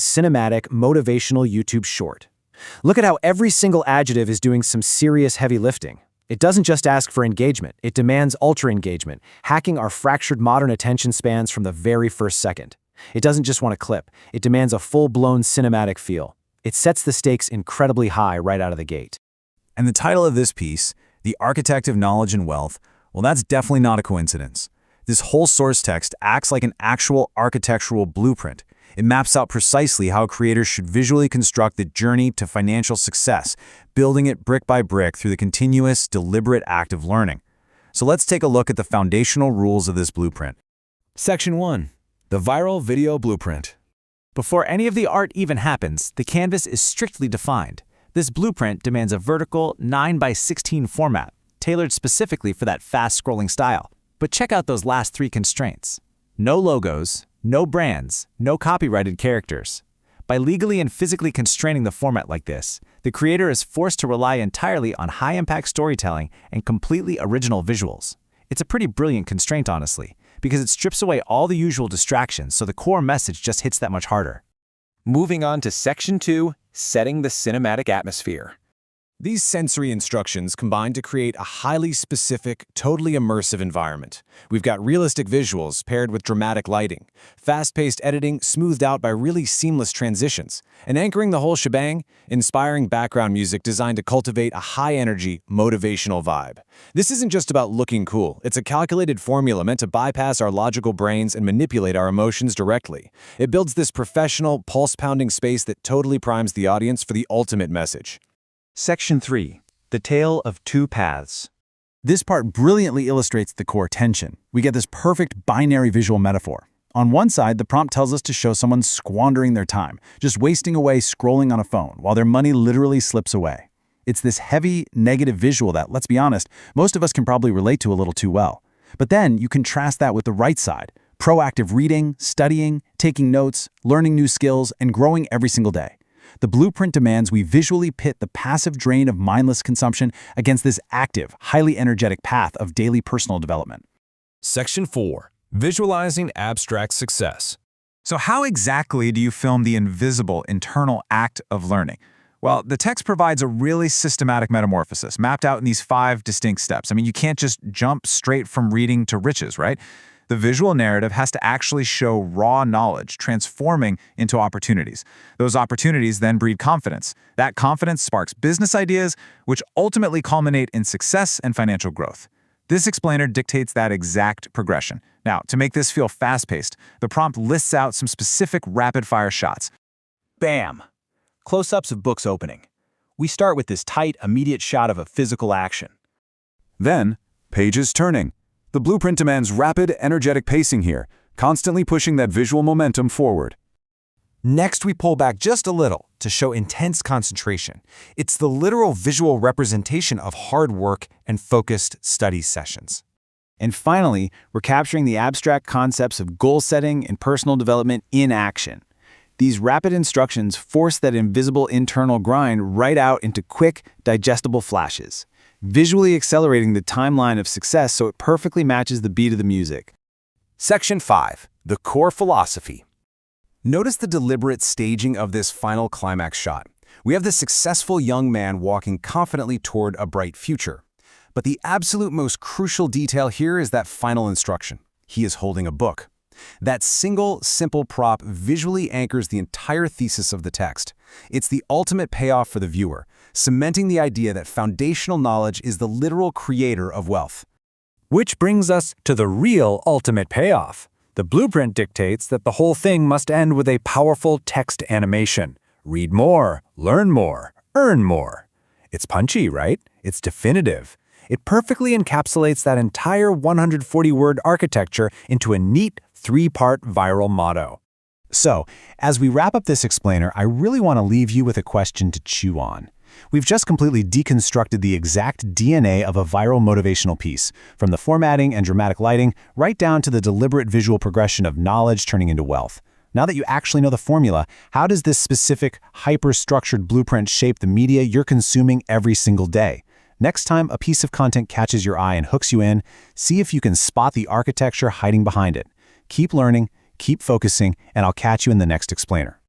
cinematic, motivational YouTube short. Look at how every single adjective is doing some serious heavy lifting. It doesn't just ask for engagement, it demands ultra-engagement, hacking our fractured modern attention spans from the very first second. It doesn't just want a clip, it demands a full-blown cinematic feel. It sets the stakes incredibly high right out of the gate. And the title of this piece, The Architect of Knowledge and Wealth, well, that's definitely not a coincidence. This whole source text acts like an actual architectural blueprint. It maps out precisely how creators should visually construct the journey to financial success, building it brick by brick through the continuous, deliberate act of learning. So let's take a look at the foundational rules of this blueprint. Section 1. The Viral Video Blueprint. Before any of the art even happens, the canvas is strictly defined. This blueprint demands a vertical 9:16 format, tailored specifically for that fast-scrolling style. But check out those last 3 constraints. No logos, no brands, no copyrighted characters. By legally and physically constraining the format like this, the creator is forced to rely entirely on high-impact storytelling and completely original visuals. It's a pretty brilliant constraint, honestly, because it strips away all the usual distractions, so the core message just hits that much harder. Moving on to Section 2, Setting the Cinematic Atmosphere. These sensory instructions combine to create a highly specific, totally immersive environment. We've got realistic visuals paired with dramatic lighting, fast-paced editing smoothed out by really seamless transitions, and anchoring the whole shebang, inspiring background music designed to cultivate a high-energy, motivational vibe. This isn't just about looking cool. It's a calculated formula meant to bypass our logical brains and manipulate our emotions directly. It builds this professional, pulse-pounding space that totally primes the audience for the ultimate message. Section 3. The Tale of Two Paths. This part brilliantly illustrates the core tension. We get this perfect binary visual metaphor. On one side, the prompt tells us to show someone squandering their time, just wasting away scrolling on a phone while their money literally slips away. It's this heavy, negative visual that, let's be honest, most of us can probably relate to a little too well. But then you contrast that with the right side, proactive reading, studying, taking notes, learning new skills, and growing every single day. The blueprint demands we visually pit the passive drain of mindless consumption against this active, highly energetic path of daily personal development. Section 4. Visualizing Abstract Success. So how exactly do you film the invisible internal act of learning? Well, the text provides a really systematic metamorphosis mapped out in these 5 distinct steps. I mean, you can't just jump straight from reading to riches, right? The visual narrative has to actually show raw knowledge transforming into opportunities. Those opportunities then breed confidence. That confidence sparks business ideas, which ultimately culminate in success and financial growth. This explainer dictates that exact progression. Now, to make this feel fast-paced, the prompt lists out some specific rapid-fire shots. Bam! Close-ups of books opening. We start with this tight, immediate shot of a physical action. Then, pages turning. The blueprint demands rapid, energetic pacing here, constantly pushing that visual momentum forward. Next, we pull back just a little to show intense concentration. It's the literal visual representation of hard work and focused study sessions. And finally, we're capturing the abstract concepts of goal setting and personal development in action. These rapid instructions force that invisible internal grind right out into quick, digestible flashes, visually accelerating the timeline of success so it perfectly matches the beat of the music. Section 5. The Core Philosophy. Notice the deliberate staging of this final climax shot. We have the successful young man walking confidently toward a bright future. But the absolute most crucial detail here is that final instruction. He is holding a book. That single, simple prop visually anchors the entire thesis of the text. It's the ultimate payoff for the viewer, cementing the idea that foundational knowledge is the literal creator of wealth. Which brings us to the real ultimate payoff. The blueprint dictates that the whole thing must end with a powerful text animation. Read more, learn more, earn more. It's punchy, right? It's definitive. It perfectly encapsulates that entire 140-word architecture into a neat 3-part viral motto. So, as we wrap up this explainer, I really want to leave you with a question to chew on. We've just completely deconstructed the exact DNA of a viral motivational piece, from the formatting and dramatic lighting, right down to the deliberate visual progression of knowledge turning into wealth. Now that you actually know the formula, how does this specific, hyper-structured blueprint shape the media you're consuming every single day? Next time a piece of content catches your eye and hooks you in, see if you can spot the architecture hiding behind it. Keep learning, keep focusing, and I'll catch you in the next explainer.